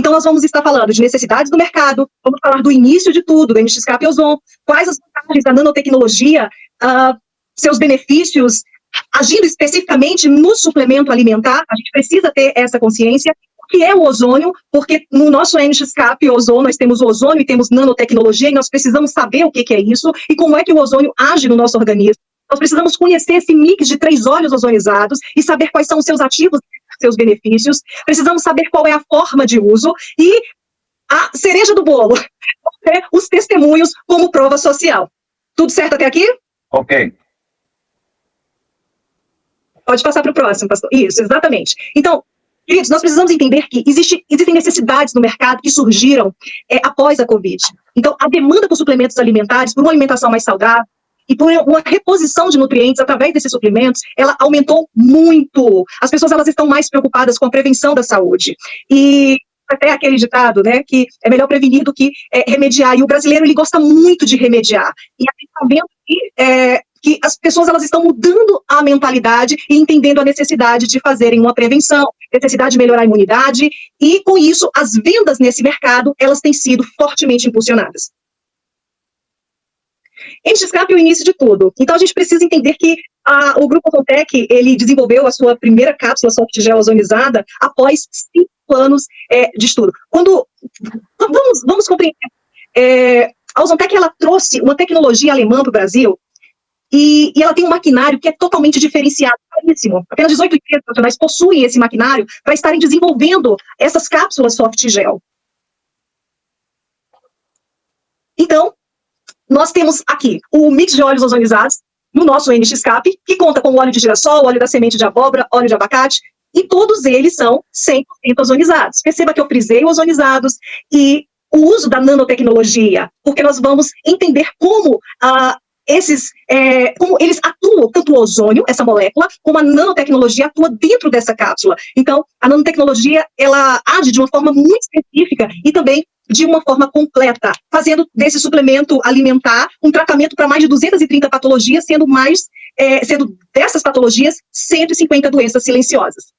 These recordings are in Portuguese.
Então, nós vamos estar falando de necessidades do mercado, vamos falar do início de tudo, do NX-CAP e ozon, quais as vantagens da nanotecnologia, seus benefícios, agindo especificamente no suplemento alimentar. A gente precisa ter essa consciência. O que é o ozônio? Porque no nosso NX-CAP e ozon, nós temos o ozônio e temos nanotecnologia, e nós precisamos saber o que é isso e como é que o ozônio age no nosso organismo. Nós precisamos conhecer esse mix de 3 óleos ozonizados e saber quais são os seus ativos e seus benefícios. Precisamos saber qual é a forma de uso e a cereja do bolo, os testemunhos como prova social. Tudo certo até aqui? Ok. Pode passar para o próximo, pastor. Isso, exatamente. Então, queridos, nós precisamos entender que existem necessidades no mercado que surgiram após a Covid. Então, a demanda por suplementos alimentares, por uma alimentação mais saudável, e por uma reposição de nutrientes através desses suplementos, ela aumentou muito. As pessoas, elas estão mais preocupadas com a prevenção da saúde. E até aquele ditado, né, que é melhor prevenir do que remediar. E o brasileiro, ele gosta muito de remediar. E a gente está vendo que as pessoas, elas estão mudando a mentalidade e entendendo a necessidade de fazerem uma prevenção, necessidade de melhorar a imunidade. E, com isso, as vendas nesse mercado, elas têm sido fortemente impulsionadas. NX-CAP é o início de tudo. Então, a gente precisa entender que o Grupo Ozontec, ele desenvolveu a sua primeira cápsula soft gel ozonizada após 5 anos de estudo. Vamos compreender. A Ozontec, ela trouxe uma tecnologia alemã para o Brasil e ela tem um maquinário que é totalmente diferenciado, caríssimo. Apenas 18 empresas nacionais possuem esse maquinário para estarem desenvolvendo essas cápsulas soft gel. Então, nós temos aqui o mix de óleos ozonizados no nosso NX-CAP, que conta com óleo de girassol, óleo da semente de abóbora, óleo de abacate, e todos eles são 100% ozonizados. Perceba que eu frisei ozonizados e o uso da nanotecnologia, porque nós vamos entender como como eles atuam, tanto o ozônio, essa molécula, como a nanotecnologia atua dentro dessa cápsula. Então, a nanotecnologia, ela age de uma forma muito específica e também de uma forma completa, fazendo desse suplemento alimentar um tratamento para mais de 230 patologias, sendo dessas patologias 150 doenças silenciosas.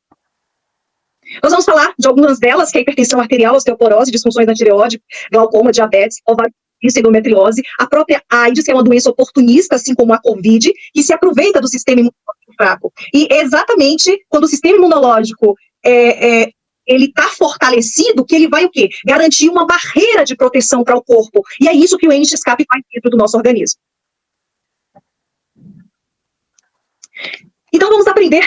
Nós vamos falar de algumas delas, que é a hipertensão arterial, osteoporose, disfunções da tireoide, glaucoma, diabetes, ovário, endometriose, a própria AIDS, que é uma doença oportunista, assim como a Covid, que se aproveita do sistema imunológico fraco. E exatamente quando o sistema imunológico ele está fortalecido, que ele vai o quê? Garantir uma barreira de proteção para o corpo. E é isso que o NX-CAP faz dentro do nosso organismo. Então, vamos aprender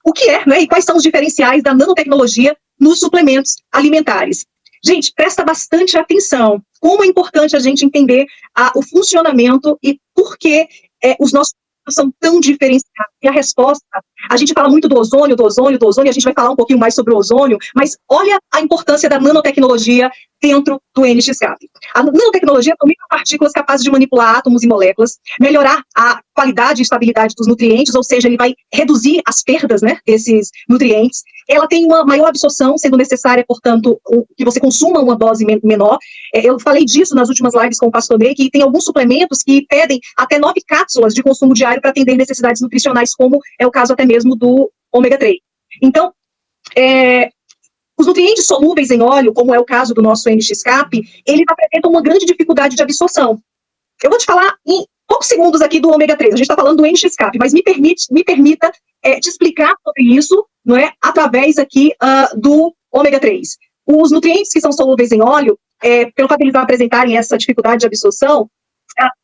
o que é, né, e quais são os diferenciais da nanotecnologia nos suplementos alimentares. Gente, presta bastante atenção. Como é importante a gente entender o funcionamento e por que os nossos são tão diferenciados. E a resposta, a gente fala muito do ozônio, e a gente vai falar um pouquinho mais sobre o ozônio, mas olha a importância da nanotecnologia dentro do NX-CAP. A nanotecnologia são micropartículas capazes de manipular átomos e moléculas, melhorar a qualidade e estabilidade dos nutrientes, ou seja, ele vai reduzir as perdas, né, desses nutrientes. Ela tem uma maior absorção, sendo necessária, portanto, que você consuma uma dose menor. Eu falei disso nas últimas lives com o pastor Ney, que tem alguns suplementos que pedem até 9 cápsulas de consumo diário para atender necessidades nutricionais, como é o caso até mesmo do ômega 3. Então, os nutrientes solúveis em óleo, como é o caso do nosso NX-CAP, eles apresentam uma grande dificuldade de absorção. Eu vou te falar em poucos segundos aqui do ômega 3, a gente está falando do NX-CAP, mas me permita te explicar sobre isso, não é, através aqui do ômega 3. Os nutrientes que são solúveis em óleo, pelo fato de eles apresentarem essa dificuldade de absorção,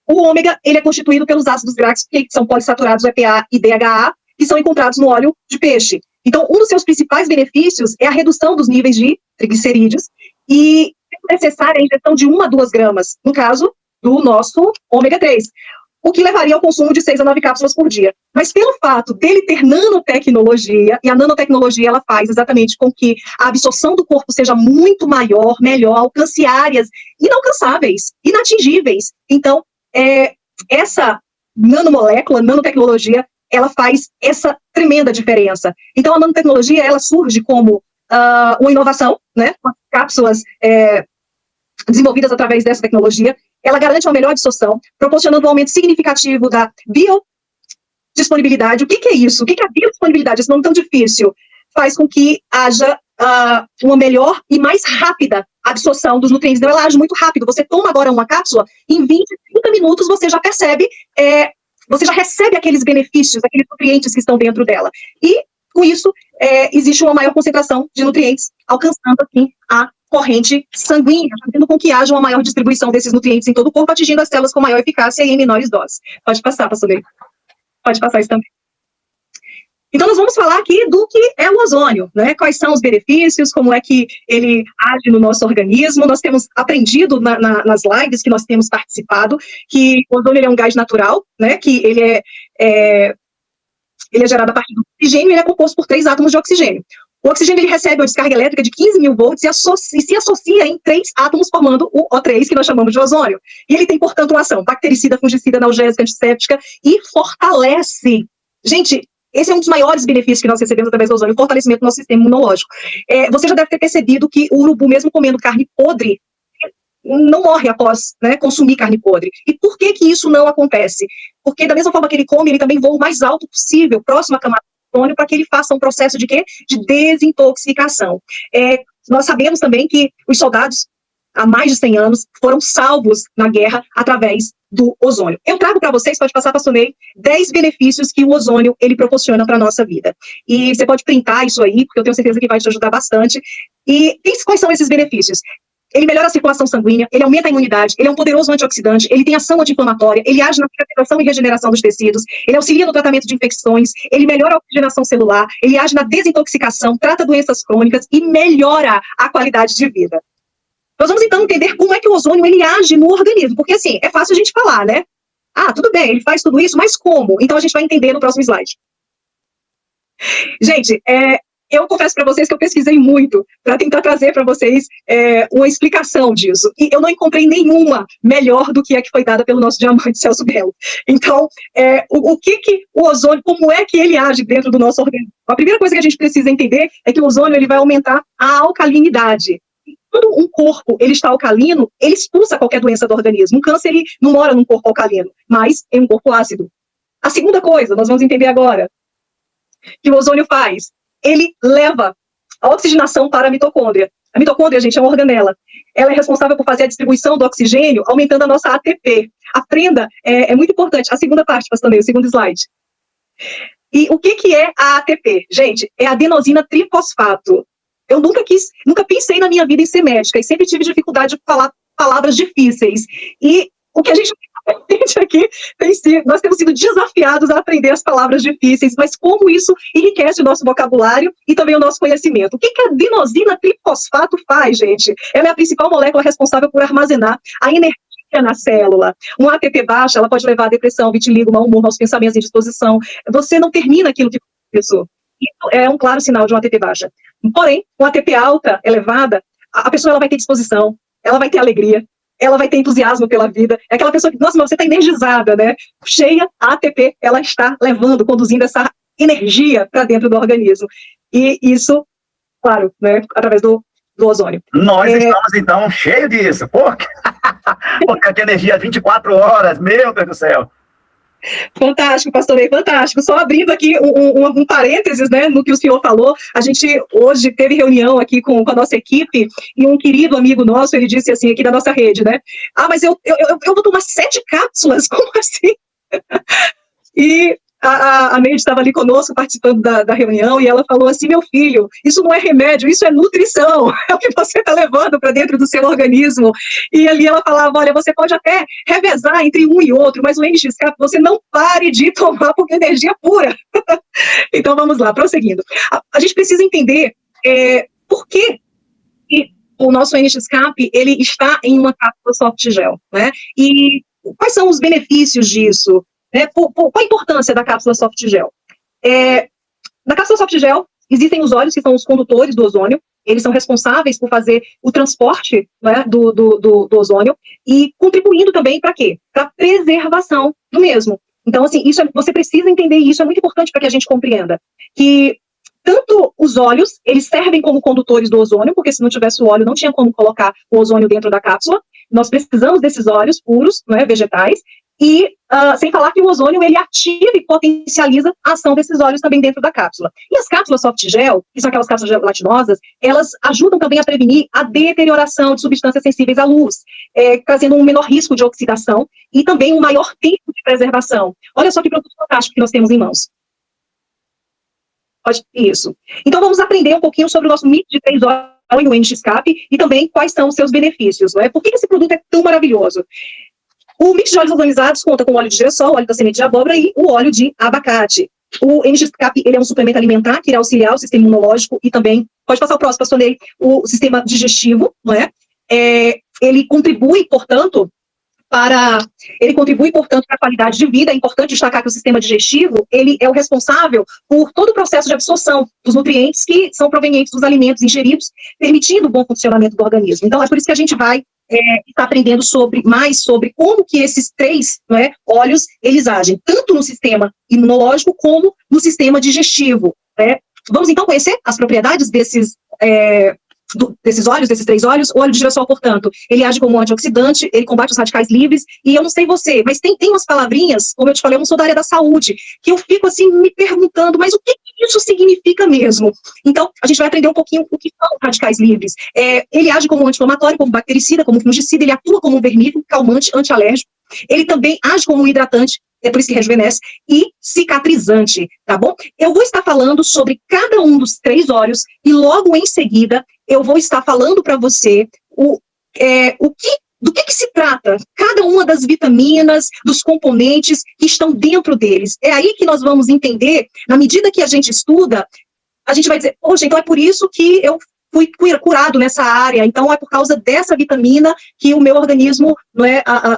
o ômega, ele é constituído pelos ácidos graxos, que são polissaturados, EPA e DHA, que são encontrados no óleo de peixe. Então, um dos seus principais benefícios é a redução dos níveis de triglicerídeos e é necessária a injeção de 1 a 2 gramas, no caso do nosso ômega 3, o que levaria ao consumo de 6 a 9 cápsulas por dia. Mas pelo fato dele ter nanotecnologia, e a nanotecnologia ela faz exatamente com que a absorção do corpo seja muito maior, melhor, alcance áreas inalcançáveis, inatingíveis. Então, essa nanomolécula, nanotecnologia, ela faz essa tremenda diferença. Então, a nanotecnologia, ela surge como uma inovação, né, com as cápsulas desenvolvidas através dessa tecnologia. Ela garante uma melhor absorção, proporcionando um aumento significativo da biodisponibilidade. O que é isso? O que é a biodisponibilidade? Esse nome tão difícil. Faz com que haja uma melhor e mais rápida absorção dos nutrientes. Então, ela age muito rápido. Você toma agora uma cápsula, em 20, 30 minutos você já percebe, você já recebe aqueles benefícios, aqueles nutrientes que estão dentro dela. E, com isso, existe uma maior concentração de nutrientes, alcançando, assim, a corrente sanguínea, fazendo com que haja uma maior distribuição desses nutrientes em todo o corpo, atingindo as células com maior eficácia e em menores doses. Pode passar, pastor Ney. Pode passar isso também. Então, nós vamos falar aqui do que é o ozônio, né? Quais são os benefícios, como é que ele age no nosso organismo. Nós temos aprendido nas lives que nós temos participado que o ozônio ele é um gás natural, né? Que ele é gerado a partir do oxigênio e ele é composto por 3 átomos de oxigênio. O oxigênio ele recebe uma descarga elétrica de 15.000 volts e se associa em 3 átomos, formando o O3, que nós chamamos de ozônio. E ele tem, portanto, uma ação bactericida, fungicida, analgésica, antisséptica e fortalece. Gente, esse é um dos maiores benefícios que nós recebemos através do ozônio, o fortalecimento do nosso sistema imunológico. Você já deve ter percebido que o urubu, mesmo comendo carne podre, não morre após, né, consumir carne podre. E por que isso não acontece? Porque da mesma forma que ele come, ele também voa o mais alto possível, próximo à camada do ozônio, para que ele faça um processo de quê? De desintoxicação. Nós sabemos também que os soldados, há mais de 100 anos, foram salvos na guerra através do ozônio. Eu trago para vocês, pode passar, pastor Ney, 10 benefícios que o ozônio ele proporciona para a nossa vida. E você pode printar isso aí, porque eu tenho certeza que vai te ajudar bastante. E quais são esses benefícios? Ele melhora a circulação sanguínea, ele aumenta a imunidade, ele é um poderoso antioxidante, ele tem ação anti-inflamatória, ele age na cicatrização e regeneração dos tecidos, ele auxilia no tratamento de infecções, ele melhora a oxigenação celular, ele age na desintoxicação, trata doenças crônicas e melhora a qualidade de vida. Nós vamos, então, entender como é que o ozônio ele age no organismo, porque, assim, é fácil a gente falar, né? Ah, tudo bem, ele faz tudo isso, mas como? Então, a gente vai entender no próximo slide. Gente, eu confesso para vocês que eu pesquisei muito para tentar trazer para vocês uma explicação disso, e eu não encontrei nenhuma melhor do que a que foi dada pelo nosso diamante Celso Belo. Então, o que o ozônio, como é que ele age dentro do nosso organismo? A primeira coisa que a gente precisa entender é que o ozônio ele vai aumentar a alcalinidade. Quando um corpo ele está alcalino, ele expulsa qualquer doença do organismo. Um câncer ele não mora num corpo alcalino, mas em um corpo ácido. A segunda coisa, nós vamos entender agora, que o ozônio faz, ele leva a oxigenação para a mitocôndria. A mitocôndria, gente, é uma organela. Ela é responsável por fazer a distribuição do oxigênio, aumentando a nossa ATP. Aprenda, é muito importante. A segunda parte, pastor Ney, o segundo slide. E o que é a ATP? Gente, é adenosina trifosfato. Eu nunca pensei na minha vida em ser médica e sempre tive dificuldade de falar palavras difíceis. E o que a gente aprende aqui nós temos sido desafiados a aprender as palavras difíceis, mas como isso enriquece o nosso vocabulário e também o nosso conhecimento. O que a adenosina trifosfato faz, gente? Ela é a principal molécula responsável por armazenar a energia na célula. Uma ATP baixa, ela pode levar a depressão, vitiligo, mau humor, maus pensamentos, indisposição. Você não termina aquilo que começou. Isso é um claro sinal de uma ATP baixa. Porém, uma ATP alta, elevada, a pessoa ela vai ter disposição, ela vai ter alegria, ela vai ter entusiasmo pela vida. É aquela pessoa que, nossa, você está energizada, né? Cheia, a ATP, ela está levando, conduzindo essa energia para dentro do organismo. E isso, claro, né, através do ozônio. Nós estamos, então, cheios disso. Porque a energia 24 horas, meu Deus do céu. Fantástico, pastor Ney, fantástico. Só abrindo aqui um parênteses, né, no que o senhor falou, a gente hoje teve reunião aqui com a nossa equipe e um querido amigo nosso, ele disse assim, aqui da nossa rede, né, mas eu vou tomar 7 cápsulas, como assim? E a Neide estava ali conosco, participando da reunião, e ela falou assim, meu filho, isso não é remédio, isso é nutrição, é o que você está levando para dentro do seu organismo. E ali ela falava, olha, você pode até revezar entre um e outro, mas o NXK, você não pare de tomar, porque é energia pura. Então, vamos lá, prosseguindo. A gente precisa entender por que o nosso NXCAP, ele está em uma cápsula soft gel, né? E quais são os benefícios disso? Qual a importância da cápsula soft gel? Na cápsula soft gel, existem os óleos, que são os condutores do ozônio, eles são responsáveis por fazer o transporte, né, do ozônio, e contribuindo também para quê? Para a preservação do mesmo. Então, assim, você precisa entender isso, é muito importante para que a gente compreenda que tanto os óleos, eles servem como condutores do ozônio, porque se não tivesse o óleo, não tinha como colocar o ozônio dentro da cápsula. Nós precisamos desses óleos puros, né, vegetais, E sem falar que o ozônio, ele ativa e potencializa a ação desses óleos também dentro da cápsula. E as cápsulas soft gel, que são aquelas cápsulas gelatinosas, elas ajudam também a prevenir a deterioração de substâncias sensíveis à luz, trazendo um menor risco de oxidação e também um maior tempo de preservação. Olha só que produto fantástico que nós temos em mãos. Isso. Então, vamos aprender um pouquinho sobre o nosso mix de 3 óleos e o NX-Cap e também quais são os seus benefícios, não é? Por que esse produto é tão maravilhoso? O mix de óleos ozonizados conta com óleo de girassol, óleo da semente de abóbora e o óleo de abacate. O NX-Cap, ele é um suplemento alimentar que irá auxiliar o sistema imunológico e também, pode passar o próximo, pastor Ney, o sistema digestivo, não é? Ele contribui, portanto, para a qualidade de vida. É importante destacar que o sistema digestivo, ele é o responsável por todo o processo de absorção dos nutrientes que são provenientes dos alimentos ingeridos, permitindo o bom funcionamento do organismo. Então, é por isso que a gente vai estar aprendendo mais sobre como que esses 3 óleos, eles agem, tanto no sistema imunológico como no sistema digestivo. Vamos, então, conhecer as propriedades desses óleos, desses 3 óleos. O óleo de girassol, portanto, ele age como um antioxidante, ele combate os radicais livres, e eu não sei você, mas tem umas palavrinhas, como eu te falei, eu não sou da área da saúde, que eu fico assim me perguntando, mas o que isso significa mesmo? Então, a gente vai aprender um pouquinho o que são radicais livres. Ele age como um anti-inflamatório, como bactericida, como fungicida, ele atua como um vermífugo, calmante, antialérgico, ele também age como um hidratante, é por isso que rejuvenesce, e cicatrizante, tá bom? Eu vou estar falando sobre cada um dos 3 óleos, e logo em seguida, eu vou estar falando para você do que se trata cada uma das vitaminas, dos componentes que estão dentro deles. É aí que nós vamos entender, na medida que a gente estuda, a gente vai dizer, poxa, então é por isso que eu fui curado nessa área, então é por causa dessa vitamina que o meu organismo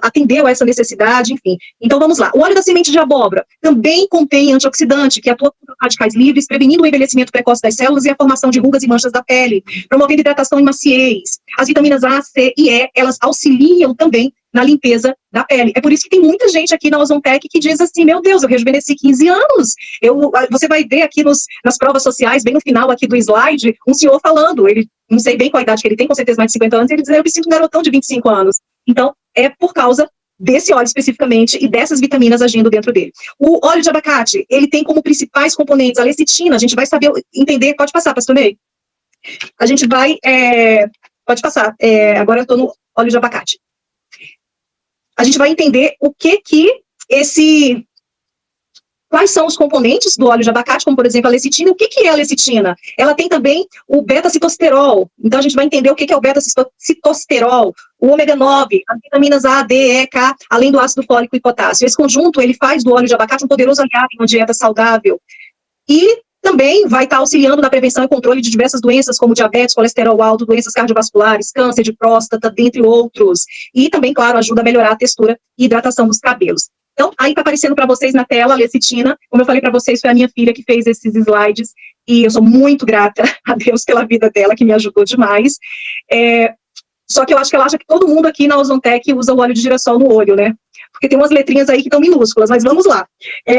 atendeu a essa necessidade, enfim. Então vamos lá. O óleo da semente de abóbora também contém antioxidante, que atua contra radicais livres, prevenindo o envelhecimento precoce das células e a formação de rugas e manchas da pele, promovendo hidratação e maciez. As vitaminas A, C e E, elas auxiliam também na limpeza da pele. É por isso que tem muita gente aqui na Ozontec que diz assim, meu Deus, eu rejuvenesci 15 anos. Você vai ver aqui nas provas sociais, bem no final aqui do slide, um senhor falando, ele, não sei bem qual a idade que ele tem, com certeza mais de 50 anos, ele diz, eu me sinto um garotão de 25 anos. Então, é por causa desse óleo especificamente e dessas vitaminas agindo dentro dele. O óleo de abacate, ele tem como principais componentes a lecitina, a gente vai saber entender, pode passar, pastor Ney? A gente vai, pode passar, agora eu estou no óleo de abacate. A gente vai entender quais são os componentes do óleo de abacate, como, por exemplo, a lecitina. O que é a lecitina? Ela tem também o beta-citosterol. Então, a gente vai entender o que é o beta-citosterol, o ômega 9, as vitaminas A, D, E, K, além do ácido fólico e potássio. Esse conjunto, ele faz do óleo de abacate um poderoso aliado em uma dieta saudável. E também vai estar auxiliando na prevenção e controle de diversas doenças, como diabetes, colesterol alto, doenças cardiovasculares, câncer de próstata, dentre outros. E também, claro, ajuda a melhorar a textura e hidratação dos cabelos. Então, aí está aparecendo para vocês na tela a lecitina. Como eu falei para vocês, foi a minha filha que fez esses slides, e eu sou muito grata a Deus pela vida dela, que me ajudou demais. Só que eu acho que ela acha que todo mundo aqui na Ozontec usa o óleo de girassol no olho, né? Porque tem umas letrinhas aí que estão minúsculas, mas vamos lá.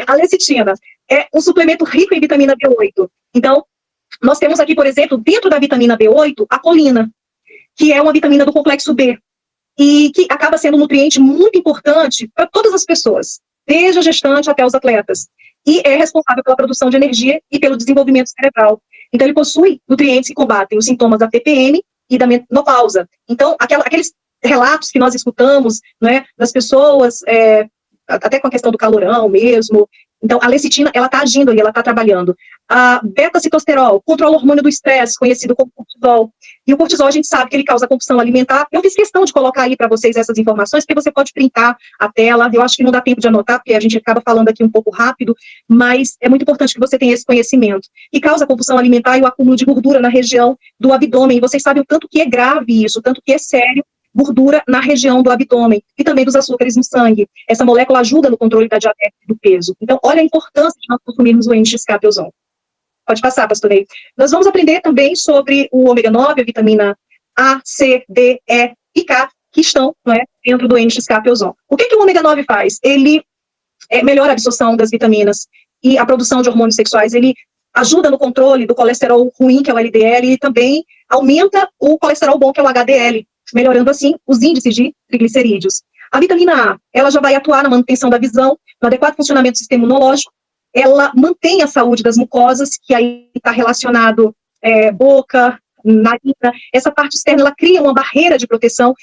A lecitina é um suplemento rico em vitamina B8. Então, nós temos aqui, por exemplo, dentro da vitamina B8, a colina, que é uma vitamina do complexo B, e que acaba sendo um nutriente muito importante para todas as pessoas, desde a gestante até os atletas, e é responsável pela produção de energia e pelo desenvolvimento cerebral. Então, ele possui nutrientes que combatem os sintomas da TPM e da menopausa. Então, aqueles relatos que nós escutamos, né, das pessoas, até com a questão do calorão mesmo. Então, a lecitina, ela está agindo ali, ela está trabalhando. A beta-citosterol controla o hormônio do estresse, conhecido como cortisol. E o cortisol, a gente sabe que ele causa compulsão alimentar. Eu fiz questão de colocar aí para vocês essas informações, porque você pode printar a tela. Eu acho que não dá tempo de anotar, porque a gente acaba falando aqui um pouco rápido, mas é muito importante que você tenha esse conhecimento. E causa compulsão alimentar e o acúmulo de gordura na região do abdômen. E vocês sabem o tanto que é grave isso, o tanto que é sério, gordura na região do abdômen e também dos açúcares no sangue. Essa molécula ajuda no controle da diabetes e do peso. Então, olha a importância de nós consumirmos o NX-Cap Ozon. Pode passar, pastor Ney. Nós vamos aprender também sobre o ômega 9, a vitamina A, C, D, E e K, que estão, dentro do NX-Cap Ozon. O que o ômega 9 faz? Ele melhora a absorção das vitaminas e a produção de hormônios sexuais. Ele ajuda no controle do colesterol ruim, que é o LDL, e também aumenta o colesterol bom, que é o HDL, melhorando assim os índices de triglicerídeos. A vitamina A, ela já vai atuar na manutenção da visão, no adequado funcionamento do sistema imunológico, ela mantém a saúde das mucosas, que aí está relacionado boca, narina, essa parte externa, ela cria uma barreira de proteção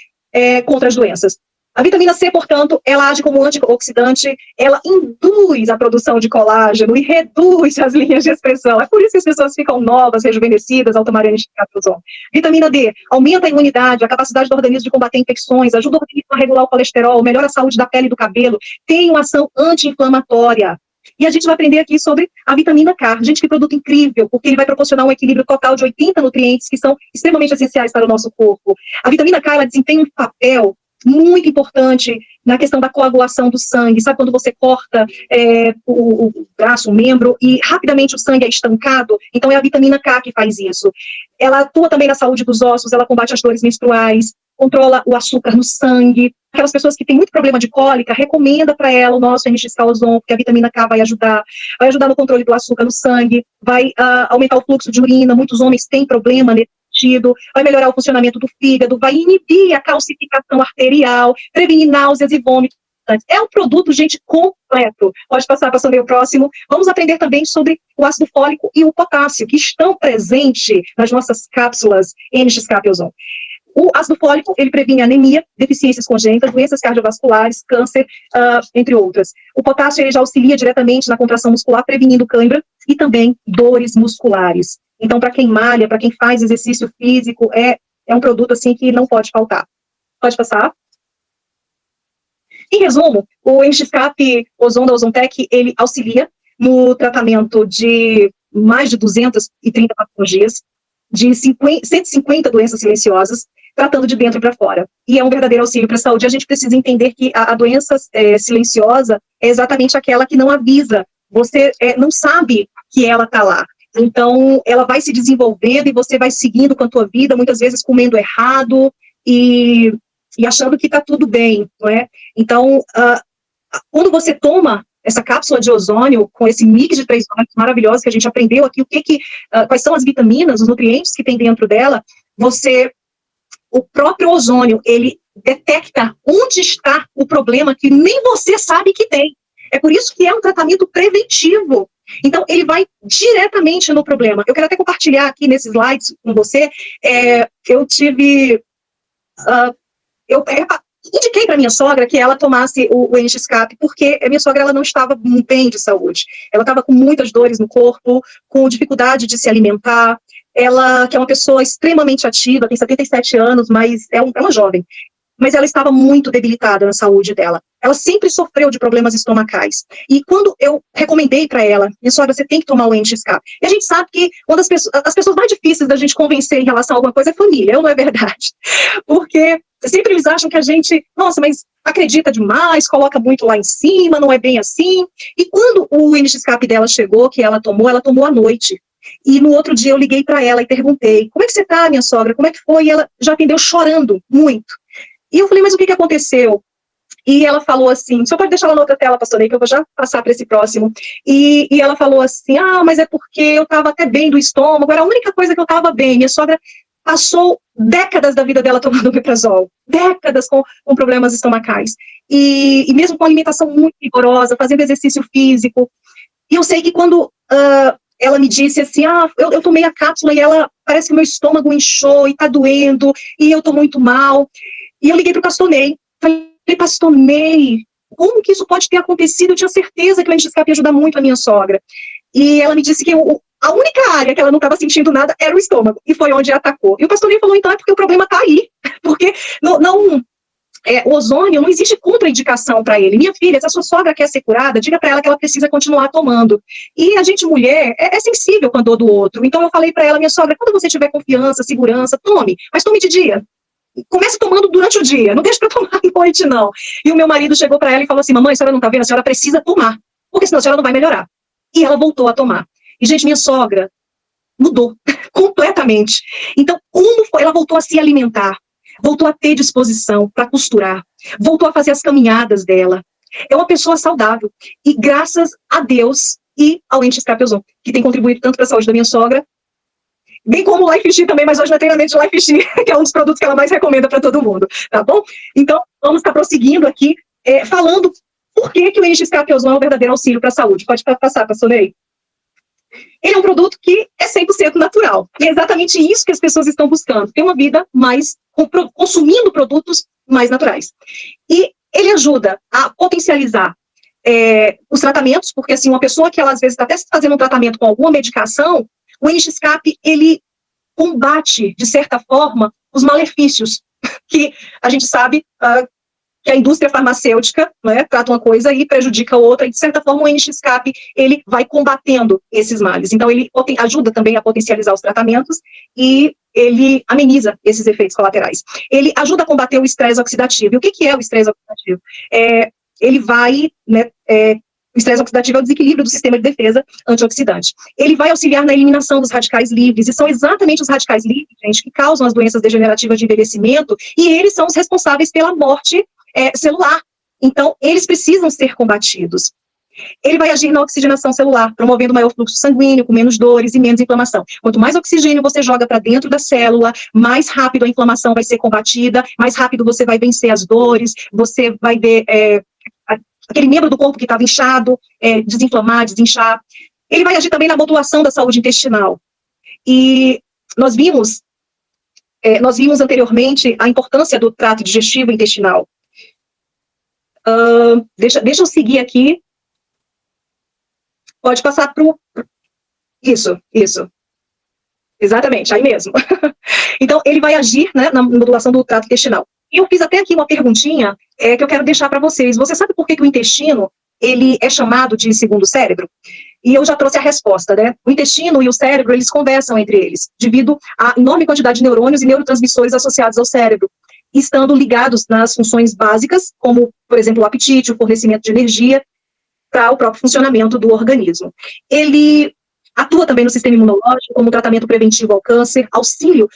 contra as doenças. A vitamina C, portanto, ela age como antioxidante, ela induz a produção de colágeno e reduz as linhas de expressão. É por isso que as pessoas ficam novas, rejuvenescidas ao tomarem NX-Capsule. Vitamina D aumenta a imunidade, a capacidade do organismo de combater infecções, ajuda o organismo a regular o colesterol, melhora a saúde da pele e do cabelo, tem uma ação anti-inflamatória. E a gente vai aprender aqui sobre a vitamina K. Gente, que produto incrível, porque ele vai proporcionar um equilíbrio total de 80 nutrientes que são extremamente essenciais para o nosso corpo. A vitamina K, ela desempenha um papel muito importante na questão da coagulação do sangue. Sabe quando você corta o braço, o membro, e rapidamente o sangue é estancado? Então é a vitamina K que faz isso. Ela atua também na saúde dos ossos, ela combate as dores menstruais, controla o açúcar no sangue. Aquelas pessoas que têm muito problema de cólica, recomenda para ela o nosso NX-Calozon, porque a vitamina K vai ajudar no controle do açúcar no sangue, vai aumentar o fluxo de urina. Muitos homens têm problema nesse sentido, vai melhorar o funcionamento do fígado, vai inibir a calcificação arterial, prevenir náuseas e vômitos. É um produto, gente, completo. Pode passar para o próximo. Vamos aprender também sobre o ácido fólico e o potássio, que estão presentes nas nossas cápsulas NX-Capsule. O ácido fólico, ele previne anemia, deficiências congênitas, doenças cardiovasculares, câncer, entre outras. O potássio, ele já auxilia diretamente na contração muscular, prevenindo cãibra e também dores musculares. Então, para quem malha, para quem faz exercício físico, é um produto, assim, que não pode faltar. Pode passar? Em resumo, o NX-Cap Ozon da Ozontec, ele auxilia no tratamento de mais de 230 patologias, de 150 doenças silenciosas, tratando de dentro para fora. E é um verdadeiro auxílio para a saúde. A gente precisa entender que a doença silenciosa é exatamente aquela que não avisa. Você não sabe que ela está lá. Então, ela vai se desenvolvendo e você vai seguindo com a tua vida, muitas vezes comendo errado e achando que está tudo bem, não é? Então, quando você toma essa cápsula de ozônio, com esse mix de 3 ônus maravilhosos que a gente aprendeu aqui, quais são as vitaminas, os nutrientes que tem dentro dela, o próprio ozônio, ele detecta onde está o problema que nem você sabe que tem. É por isso que é um tratamento preventivo. Então, ele vai diretamente no problema. Eu quero até compartilhar aqui nesses slides com você. Eu indiquei para minha sogra que ela tomasse o NX-Cap, porque a minha sogra ela não estava bem de saúde. Ela estava com muitas dores no corpo, com dificuldade de se alimentar. Ela, que é uma pessoa extremamente ativa, tem 77 anos, mas é uma jovem. Mas ela estava muito debilitada na saúde dela. Ela sempre sofreu de problemas estomacais. E quando eu recomendei para ela, minha sogra, você tem que tomar o NX-Cap. E a gente sabe que uma das as pessoas mais difíceis da gente convencer em relação a alguma coisa é família, ou não é verdade? Porque sempre eles acham que a gente, nossa, mas acredita demais, coloca muito lá em cima, não é bem assim. E quando o NX-Cap dela chegou, que ela tomou à noite. E no outro dia eu liguei para ela e perguntei, como é que você tá, minha sogra? Como é que foi? E ela já atendeu chorando muito. E eu falei, mas o que aconteceu? E ela falou assim, só pode deixar ela na outra tela, pastor Ney, que eu vou já passar para esse próximo. E ela falou assim, mas é porque eu estava até bem do estômago, era a única coisa que eu estava bem. Minha sogra passou décadas da vida dela tomando omeprazol, décadas com problemas estomacais. E mesmo com alimentação muito rigorosa, fazendo exercício físico. E eu sei que quando ela me disse assim, eu tomei a cápsula e parece que meu estômago inchou e está doendo, e eu estou muito mal. E eu liguei para o pastor Ney, falei, pastor Ney, como que isso pode ter acontecido? Eu tinha certeza que o NX-Cap ia ajudar muito a minha sogra. E ela me disse que a única área que ela não estava sentindo nada era o estômago, e foi onde atacou. E o pastor Ney falou, então é porque o problema está aí, porque o ozônio, não existe contraindicação para ele. Minha filha, se a sua sogra quer ser curada, diga para ela que ela precisa continuar tomando. E a gente, mulher, é sensível com a dor do outro. Então eu falei para ela, minha sogra, quando você tiver confiança, segurança, tome, mas tome de dia. Comece tomando durante o dia, não deixe para tomar à noite, não. E o meu marido chegou para ela e falou assim, mamãe, a senhora não está vendo? A senhora precisa tomar, porque senão a senhora não vai melhorar. E ela voltou a tomar. E, gente, minha sogra mudou completamente. Então, como foi? Ela voltou a se alimentar, voltou a ter disposição para costurar, voltou a fazer as caminhadas dela. É uma pessoa saudável. E graças a Deus e ao NX-Cap Ozon, que tem contribuído tanto para a saúde da minha sogra, bem como o LifeX também, mas hoje não é treinamento de LifeX, que é um dos produtos que ela mais recomenda para todo mundo, tá bom? Então, vamos estar prosseguindo aqui, falando por que o NX-Cap Ozon é um verdadeiro auxílio para a saúde. Pode passar, pastor Ney. Ele é um produto que é 100% natural. E é exatamente isso que as pessoas estão buscando. Ter uma vida mais, consumindo produtos mais naturais. E ele ajuda a potencializar os tratamentos, porque assim, uma pessoa que ela às vezes está até fazendo um tratamento com alguma medicação, o NX-Cap, ele combate, de certa forma, os malefícios que a gente sabe que a indústria farmacêutica, né, trata uma coisa e prejudica outra, e de certa forma o NX-Cap, ele vai combatendo esses males. Então ele ajuda também a potencializar os tratamentos e ele ameniza esses efeitos colaterais. Ele ajuda a combater o estresse oxidativo. E o que é o estresse oxidativo? Ele vai, né, o estresse oxidativo é o desequilíbrio do sistema de defesa antioxidante. Ele vai auxiliar na eliminação dos radicais livres, e são exatamente os radicais livres, gente, que causam as doenças degenerativas de envelhecimento, e eles são os responsáveis pela morte celular. Então, eles precisam ser combatidos. Ele vai agir na oxigenação celular, promovendo maior fluxo sanguíneo, com menos dores e menos inflamação. Quanto mais oxigênio você joga para dentro da célula, mais rápido a inflamação vai ser combatida, mais rápido você vai vencer as dores, você vai ver aquele membro do corpo que estava inchado, desinflamar, desinchar. Ele vai agir também na modulação da saúde intestinal. E nós vimos anteriormente a importância do trato digestivo intestinal. Deixa eu seguir aqui. Pode passar para o... Isso. Exatamente, aí mesmo. Então, ele vai agir, né, na modulação do trato intestinal. E eu fiz até aqui uma perguntinha que eu quero deixar para vocês. Você sabe por que o intestino, ele é chamado de segundo cérebro? E eu já trouxe a resposta, né? O intestino e o cérebro, eles conversam entre eles, devido à enorme quantidade de neurônios e neurotransmissores associados ao cérebro, estando ligados nas funções básicas, como, por exemplo, o apetite, o fornecimento de energia, para o próprio funcionamento do organismo. Ele atua também no sistema imunológico, como tratamento preventivo ao câncer, auxílio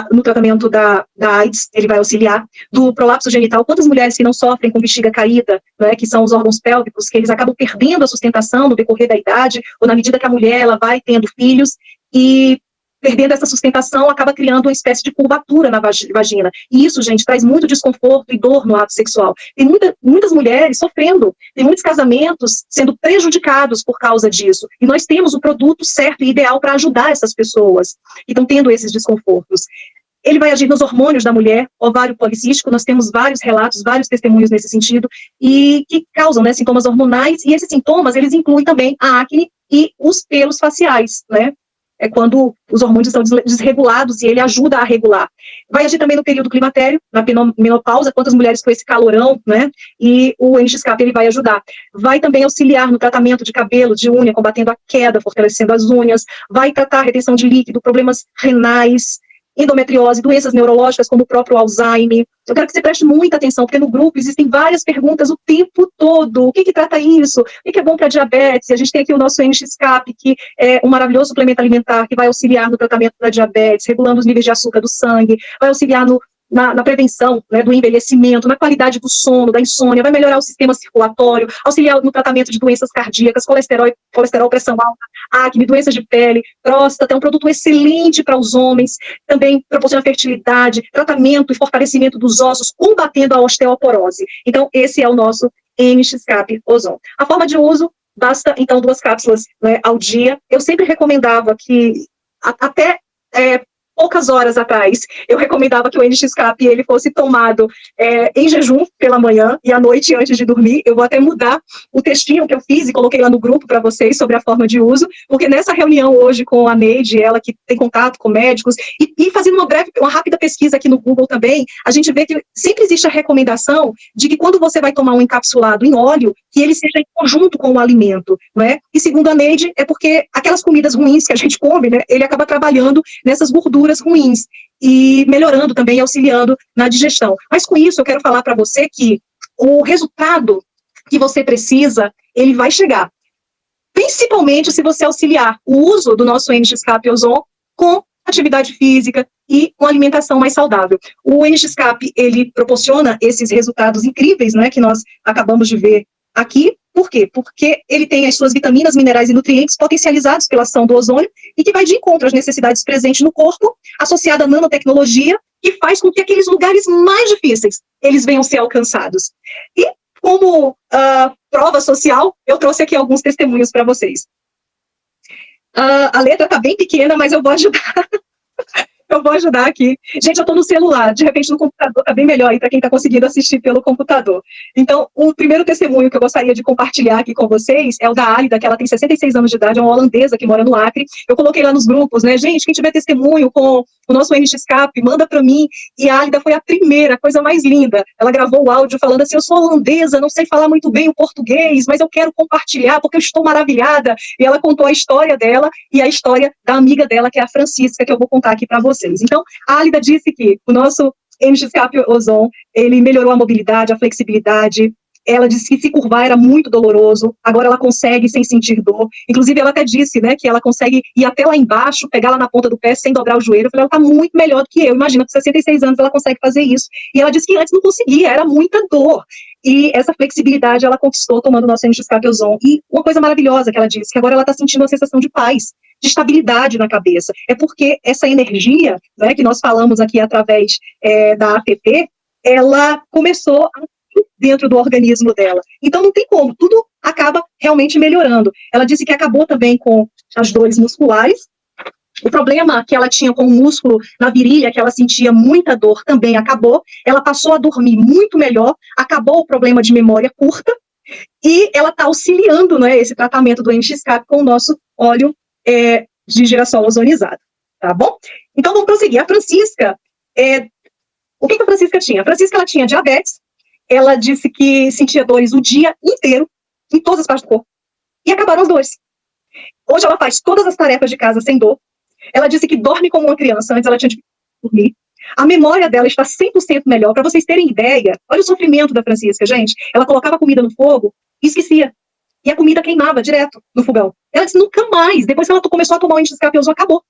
no tratamento da AIDS, ele vai auxiliar, do prolapso genital. Quantas mulheres que não sofrem com bexiga caída, né, que são os órgãos pélvicos, que eles acabam perdendo a sustentação no decorrer da idade, ou na medida que a mulher ela vai tendo filhos, e perdendo essa sustentação, acaba criando uma espécie de curvatura na vagina. E isso, gente, traz muito desconforto e dor no ato sexual. Tem muitas mulheres sofrendo, tem muitos casamentos sendo prejudicados por causa disso. E nós temos o produto certo e ideal para ajudar essas pessoas que estão tendo esses desconfortos. Ele vai agir nos hormônios da mulher, ovário policístico, nós temos vários relatos, vários testemunhos nesse sentido, e que causam, né, sintomas hormonais, e esses sintomas, eles incluem também a acne e os pelos faciais, né? É quando os hormônios estão desregulados e ele ajuda a regular. Vai agir também no período climatério, na menopausa, quantas mulheres com esse calorão, né? E o NX-Cap ele vai ajudar. Vai também auxiliar no tratamento de cabelo, de unha, combatendo a queda, fortalecendo as unhas. Vai tratar a retenção de líquido, problemas renais, endometriose, doenças neurológicas como o próprio Alzheimer. Eu quero que você preste muita atenção, porque no grupo existem várias perguntas o tempo todo. O que trata isso? O que é bom para diabetes? A gente tem aqui o nosso NX-Cap, que é um maravilhoso suplemento alimentar que vai auxiliar no tratamento da diabetes, regulando os níveis de açúcar do sangue, vai auxiliar na prevenção, né, do envelhecimento, na qualidade do sono, da insônia, vai melhorar o sistema circulatório, auxiliar no tratamento de doenças cardíacas, colesterol, pressão alta, acne, doenças de pele, próstata. É um produto excelente para os homens, também proporciona fertilidade, tratamento e fortalecimento dos ossos, combatendo a osteoporose. Então, esse é o nosso NX-Cap Ozon. A forma de uso, basta, então, 2 cápsulas, né, ao dia. Eu sempre recomendava que, até poucas horas atrás, eu recomendava que o NX-Cap ele fosse tomado em jejum pela manhã e à noite antes de dormir. Eu vou até mudar o textinho que eu fiz e coloquei lá no grupo para vocês sobre a forma de uso, porque nessa reunião hoje com a Neide, ela que tem contato com médicos, e fazendo uma rápida pesquisa aqui no Google também, a gente vê que sempre existe a recomendação de que quando você vai tomar um encapsulado em óleo, que ele seja em conjunto com o alimento, não é? E segundo a Neide, é porque aquelas comidas ruins que a gente come, né, ele acaba trabalhando nessas gorduras ruins e melhorando também, auxiliando na digestão. Mas com isso eu quero falar para você que o resultado que você precisa, ele vai chegar. Principalmente se você auxiliar o uso do nosso NX-Cap Ozon com atividade física e uma alimentação mais saudável. O NX-Cap, ele proporciona esses resultados incríveis, né, que nós acabamos de ver aqui. Por quê? Porque ele tem as suas vitaminas, minerais e nutrientes potencializados pela ação do ozônio e que vai de encontro às necessidades presentes no corpo, associada à nanotecnologia, que faz com que aqueles lugares mais difíceis, eles venham ser alcançados. E como prova social, eu trouxe aqui alguns testemunhos para vocês. A letra está bem pequena, mas eu vou ajudar. Eu vou ajudar aqui. Gente, eu estou no celular, de repente no computador está bem melhor aí para quem está conseguindo assistir pelo computador. Então, o primeiro testemunho que eu gostaria de compartilhar aqui com vocês é o da Álida, que ela tem 66 anos de idade, é uma holandesa que mora no Acre. Eu coloquei lá nos grupos, né? Gente, quem tiver testemunho com o nosso NXCAP, manda para mim. E a Álida foi a primeira, a coisa mais linda. Ela gravou o áudio falando assim, eu sou holandesa, não sei falar muito bem o português, mas eu quero compartilhar porque eu estou maravilhada. E ela contou a história dela e a história da amiga dela, que é a Francisca, que eu vou contar aqui para vocês. Então, a Álida disse que o nosso NXCAP Ozon, ele melhorou a mobilidade, a flexibilidade. Ela disse que se curvar era muito doloroso, agora ela consegue sem sentir dor. Inclusive, ela até disse, né, que ela consegue ir até lá embaixo, pegar lá na ponta do pé sem dobrar o joelho. Eu falei, ela está muito melhor do que eu. Imagina, com 66 anos ela consegue fazer isso. E ela disse que antes não conseguia, era muita dor. E essa flexibilidade ela conquistou tomando o nosso NXCAP Ozon. E uma coisa maravilhosa que ela disse, que agora ela está sentindo uma sensação de paz, de estabilidade na cabeça. É porque essa energia, né, que nós falamos aqui através da APP, ela começou dentro do organismo dela. Então não tem como, tudo acaba realmente melhorando. Ela disse que acabou também com as dores musculares. O problema que ela tinha com o músculo na virilha, que ela sentia muita dor, também acabou. Ela passou a dormir muito melhor, acabou o problema de memória curta, e ela está auxiliando, né, esse tratamento do NXCAP com o nosso óleo de girassol ozonizado, tá bom? Então, vamos prosseguir. A Francisca, o que a Francisca tinha? A Francisca, ela tinha diabetes, ela disse que sentia dores o dia inteiro, em todas as partes do corpo, e acabaram as dores. Hoje ela faz todas as tarefas de casa sem dor. Ela disse que dorme como uma criança, antes ela tinha de dormir. A memória dela está 100% melhor. Para vocês terem ideia, olha o sofrimento da Francisca, gente. Ela colocava a comida no fogo e esquecia. E a comida queimava direto no fogão. Ela disse, nunca mais. Depois que ela começou a tomar o NXCAP Ozon, acabou.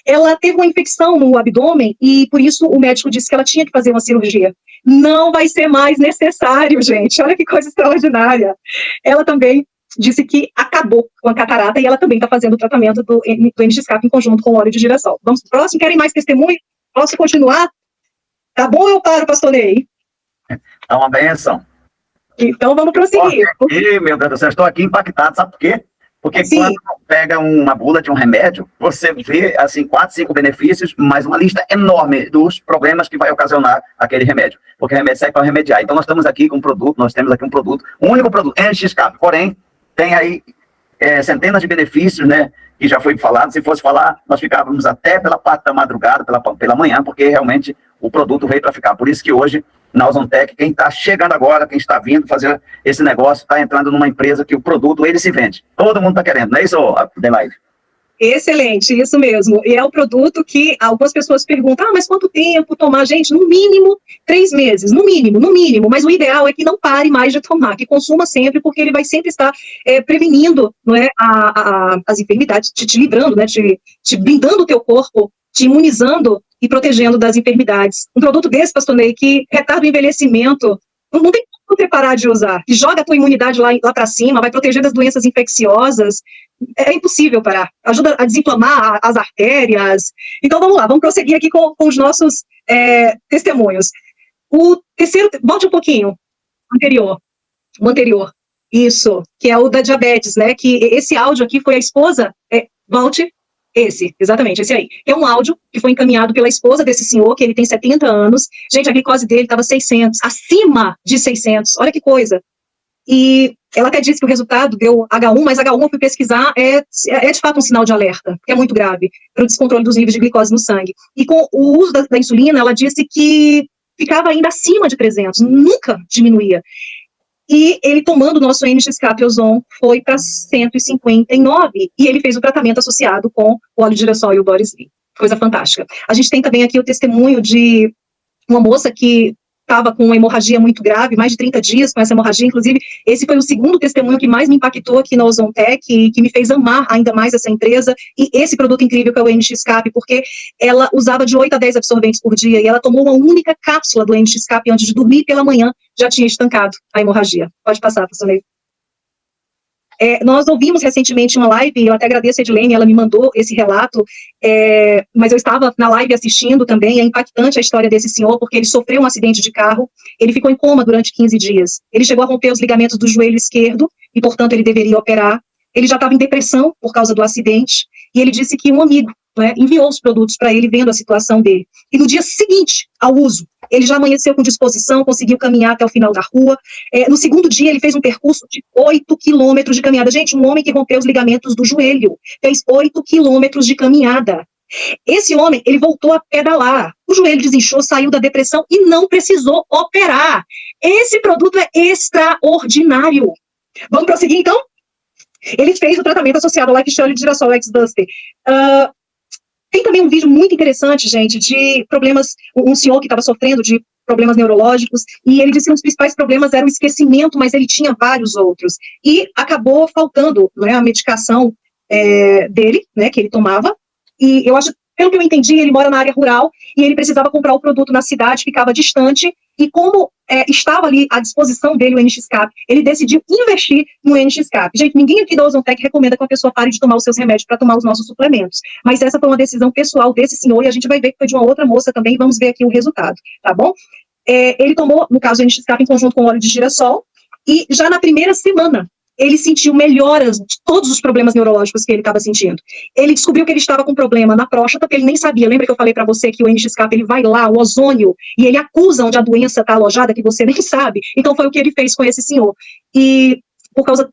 Ela teve uma infecção no abdômen e, por isso, o médico disse que ela tinha que fazer uma cirurgia. Não vai ser mais necessário, gente. Olha que coisa extraordinária. Ela também disse que acabou com a catarata e ela também está fazendo o tratamento do NXCAP em conjunto com o óleo de girassol. Vamos para o próximo? Querem mais testemunho? Posso continuar? Tá bom ou eu paro, pastor Ney? É uma benção. Então vamos prosseguir. Meu Deus do céu, estou aqui impactado, sabe por quê? Porque Sim. Quando pega uma bula de um remédio, você vê, assim, 4, 5 benefícios, mas uma lista enorme dos problemas que vai ocasionar aquele remédio. Porque o remédio serve para remediar. Então nós estamos aqui com um produto, um único produto, NXCAP, porém, tem aí centenas de benefícios, né, que já foi falado. Se fosse falar, nós ficávamos até pela parte da madrugada, pela manhã, porque realmente o produto veio para ficar. Por isso que hoje, na Ozontec, quem está chegando agora, quem está vindo fazer esse negócio, está entrando numa empresa que o produto, ele se vende. Todo mundo está querendo, não é isso, Adelaide? Excelente, isso mesmo. E é o produto que algumas pessoas perguntam, mas quanto tempo tomar? Gente, no mínimo 3 meses, no mínimo. Mas o ideal é que não pare mais de tomar, que consuma sempre, porque ele vai sempre estar prevenindo, não é, as enfermidades, te livrando, né, te blindando o teu corpo, te imunizando e protegendo das enfermidades. Um produto desse, pastor Ney, que retarda o envelhecimento, não tem como você parar de usar, que joga a tua imunidade lá para cima, vai proteger das doenças infecciosas. É impossível parar. Ajuda a desinflamar as artérias. Então, vamos lá, vamos prosseguir aqui com os nossos testemunhos. O terceiro, volte um pouquinho, o anterior, isso, que é o da diabetes, né, que esse áudio aqui foi a esposa, volte, exatamente, esse aí. É um áudio que foi encaminhado pela esposa desse senhor, que ele tem 70 anos. Gente, a glicose dele estava 600, acima de 600, olha que coisa. E ela até disse que o resultado deu H1, mas H1 eu fui pesquisar, é de fato um sinal de alerta, que é muito grave, para o descontrole dos níveis de glicose no sangue. E com o uso da insulina, ela disse que ficava ainda acima de 300, nunca diminuía. E ele tomando o nosso NXCAP Ozon foi para 159, e ele fez o tratamento associado com o óleo de girassol e o Doris Lee. Coisa fantástica. A gente tem também aqui o testemunho de uma moça que estava com uma hemorragia muito grave, mais de 30 dias com essa hemorragia. Inclusive, esse foi o segundo testemunho que mais me impactou aqui na Ozontec, que me fez amar ainda mais essa empresa, e esse produto incrível que é o NXCAP, porque ela usava de 8 a 10 absorventes por dia, e ela tomou uma única cápsula do NXCAP antes de dormir, pela manhã já tinha estancado a hemorragia. Pode passar, professor Ney. Nós ouvimos recentemente uma live, eu até agradeço a Edilene, ela me mandou esse relato, mas eu estava na live assistindo também. É impactante a história desse senhor, porque ele sofreu um acidente de carro, ele ficou em coma durante 15 dias, ele chegou a romper os ligamentos do joelho esquerdo, e portanto ele deveria operar, ele já estava em depressão por causa do acidente, e ele disse que um amigo, né, enviou os produtos para ele, vendo a situação dele, e no dia seguinte ao uso, ele já amanheceu com disposição, conseguiu caminhar até o final da rua. No segundo dia, ele fez um percurso de 8 quilômetros de caminhada. Gente, um homem que rompeu os ligamentos do joelho, fez 8 quilômetros de caminhada. Esse homem, ele voltou a pedalar, o joelho desinchou, saiu da depressão e não precisou operar. Esse produto é extraordinário. Vamos prosseguir, então? Ele fez o tratamento associado ao Lifestyle de girassol X-Buster. Tem também um vídeo muito interessante, gente, de problemas, um senhor que estava sofrendo de problemas neurológicos, e ele disse que um dos principais problemas era o esquecimento, mas ele tinha vários outros. E acabou faltando, né, a medicação dele, né, que ele tomava, e eu acho, pelo que eu entendi, ele mora na área rural, e ele precisava comprar o produto na cidade, ficava distante, e como estava ali à disposição dele o NX-Cap, ele decidiu investir no NX-Cap. Gente, ninguém aqui da Ozontec recomenda que uma pessoa pare de tomar os seus remédios para tomar os nossos suplementos, mas essa foi uma decisão pessoal desse senhor, e a gente vai ver que foi de uma outra moça também, e vamos ver aqui o resultado, tá bom? Ele tomou, no caso, o NX-Cap em conjunto com óleo de girassol, e já na primeira semana, ele sentiu melhoras de todos os problemas neurológicos que ele estava sentindo. Ele descobriu que ele estava com problema na próstata, que ele nem sabia. Lembra que eu falei para você que o NX-Cap, ele vai lá, o ozônio, e ele acusa onde a doença está alojada, que você nem sabe. Então foi o que ele fez com esse senhor. E por causa...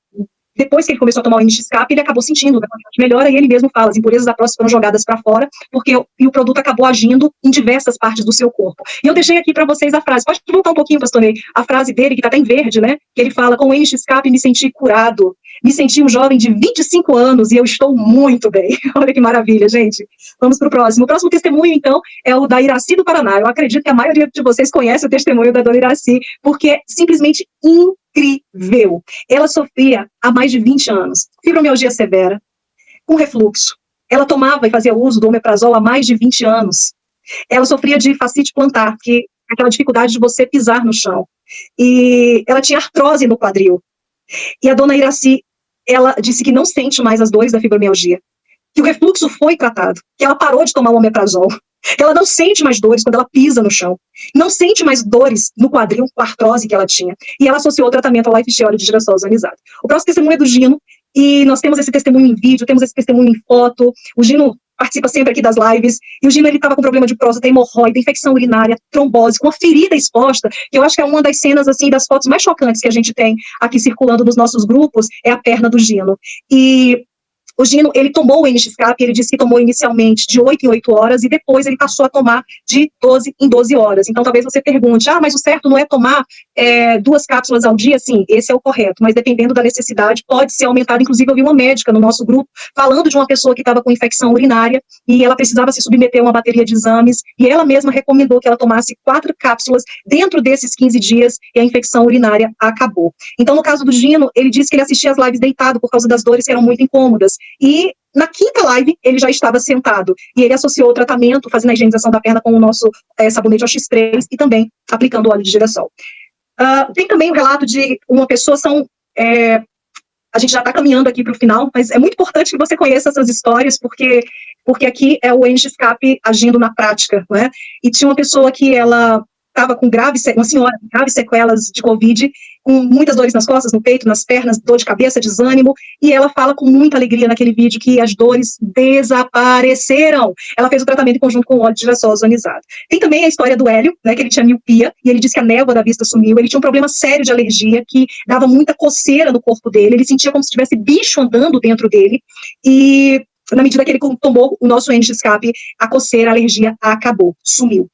Depois que ele começou a tomar o NX-Cap, ele acabou sentindo melhora, e ele mesmo fala, as impurezas da próstata foram jogadas para fora, porque o produto acabou agindo em diversas partes do seu corpo. E eu deixei aqui para vocês a frase, pode voltar um pouquinho, pastor Ney, a frase dele, que está até em verde, né, que ele fala, com o NX-Cap me senti curado, me senti um jovem de 25 anos, e eu estou muito bem. Olha que maravilha, gente. Vamos para o próximo. O próximo testemunho, então, é o da Iraci do Paraná. Eu acredito que a maioria de vocês conhece o testemunho da dona Iraci, porque é simplesmente incrível. Ela sofria há mais de 20 anos, fibromialgia severa, com refluxo. Ela tomava e fazia uso do omeprazol há mais de 20 anos. Ela sofria de fascite plantar, que é aquela dificuldade de você pisar no chão. E ela tinha artrose no quadril. E a dona Iraci, ela disse que não sente mais as dores da fibromialgia, que o refluxo foi tratado, que ela parou de tomar o omeprazol. Ela não sente mais dores quando ela pisa no chão. Não sente mais dores no quadril com a artrose que ela tinha. E ela associou o tratamento ao Lifestyle de girassol ozonizado. O próximo testemunho é do Gino, e nós temos esse testemunho em vídeo, temos esse testemunho em foto. O Gino participa sempre aqui das lives, e o Gino, ele estava com problema de próstata, hemorroida, infecção urinária, trombose, com uma ferida exposta, que eu acho que é uma das cenas, assim, das fotos mais chocantes que a gente tem aqui circulando nos nossos grupos, é a perna do Gino. E o Gino, ele tomou o NX-Cap, ele disse que tomou inicialmente de 8 em 8 horas, e depois ele passou a tomar de 12 em 12 horas. Então, talvez você pergunte, mas o certo não é tomar 2 cápsulas ao dia? Sim, esse é o correto, mas dependendo da necessidade, pode ser aumentado. Inclusive, eu vi uma médica no nosso grupo, falando de uma pessoa que estava com infecção urinária, e ela precisava se submeter a uma bateria de exames, e ela mesma recomendou que ela tomasse 4 cápsulas dentro desses 15 dias, e a infecção urinária acabou. Então, no caso do Gino, ele disse que ele assistia as lives deitado, por causa das dores que eram muito incômodas. E na quinta live, ele já estava sentado, e ele associou o tratamento, fazendo a higienização da perna com o nosso sabonete OX3, e também aplicando óleo de girassol. Tem também o relato de uma pessoa, a gente já está caminhando aqui para o final, mas é muito importante que você conheça essas histórias, porque aqui é o NX-Cap agindo na prática, né? E tinha uma pessoa que ela estava com uma senhora com graves sequelas de Covid, com muitas dores nas costas, no peito, nas pernas, dor de cabeça, desânimo, e ela fala com muita alegria naquele vídeo que as dores desapareceram. Ela fez o tratamento em conjunto com o óleo de girassol ozonizado. Tem também a história do Hélio, né, que ele tinha miopia, e ele disse que a névoa da vista sumiu, ele tinha um problema sério de alergia, que dava muita coceira no corpo dele, ele sentia como se tivesse bicho andando dentro dele, e na medida que ele tomou o nosso NX-Cap, a coceira, a alergia acabou, sumiu.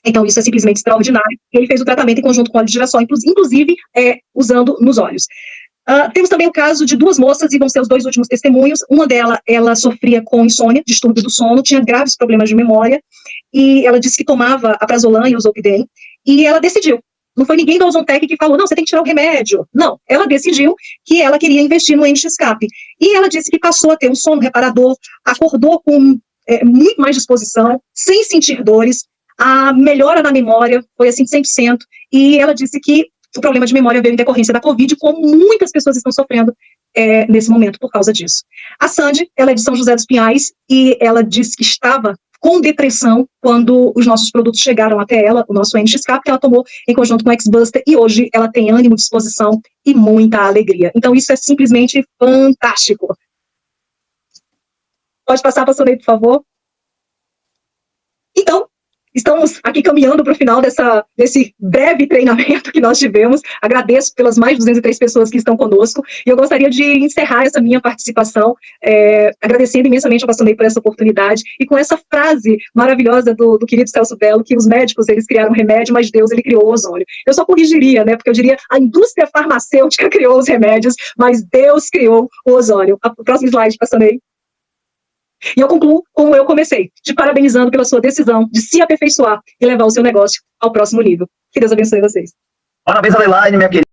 Então, isso é simplesmente extraordinário. Ele fez o tratamento em conjunto com óleo de girassol, inclusive usando nos olhos. Temos também o caso de 2 moças, e vão ser os 2 últimos testemunhos. Uma delas, ela sofria com insônia, distúrbio do sono, tinha graves problemas de memória, e ela disse que tomava aprazolam e o Zolpidem, e ela decidiu. Não foi ninguém da Ozontec que falou, não, você tem que tirar o remédio. Não, ela decidiu que ela queria investir no NX-Cap. E ela disse que passou a ter um sono reparador, acordou com muito mais disposição, sem sentir dores. A melhora na memória foi assim 100%, e ela disse que o problema de memória veio em decorrência da Covid, como muitas pessoas estão sofrendo nesse momento por causa disso. A Sandy, ela é de São José dos Pinhais e ela disse que estava com depressão quando os nossos produtos chegaram até ela, o nosso NXK, que ela tomou em conjunto com o X-Buster, e hoje ela tem ânimo, disposição e muita alegria. Então isso é simplesmente fantástico. Pode passar, pastor Ney, por favor? Então, estamos aqui caminhando para o final desse breve treinamento que nós tivemos. Agradeço pelas mais de 203 pessoas que estão conosco, e eu gostaria de encerrar essa minha participação agradecendo imensamente ao pastor Ney por essa oportunidade, e com essa frase maravilhosa do querido Celso Bello, que os médicos, eles criaram um remédio, mas Deus, ele criou o ozônio. Eu só corrigiria, né, porque eu diria, a indústria farmacêutica criou os remédios, mas Deus criou o ozônio. O próximo slide, pastor Ney. E eu concluo como eu comecei, te parabenizando pela sua decisão de se aperfeiçoar e levar o seu negócio ao próximo nível. Que Deus abençoe vocês. Parabéns, Adelaide, minha querida.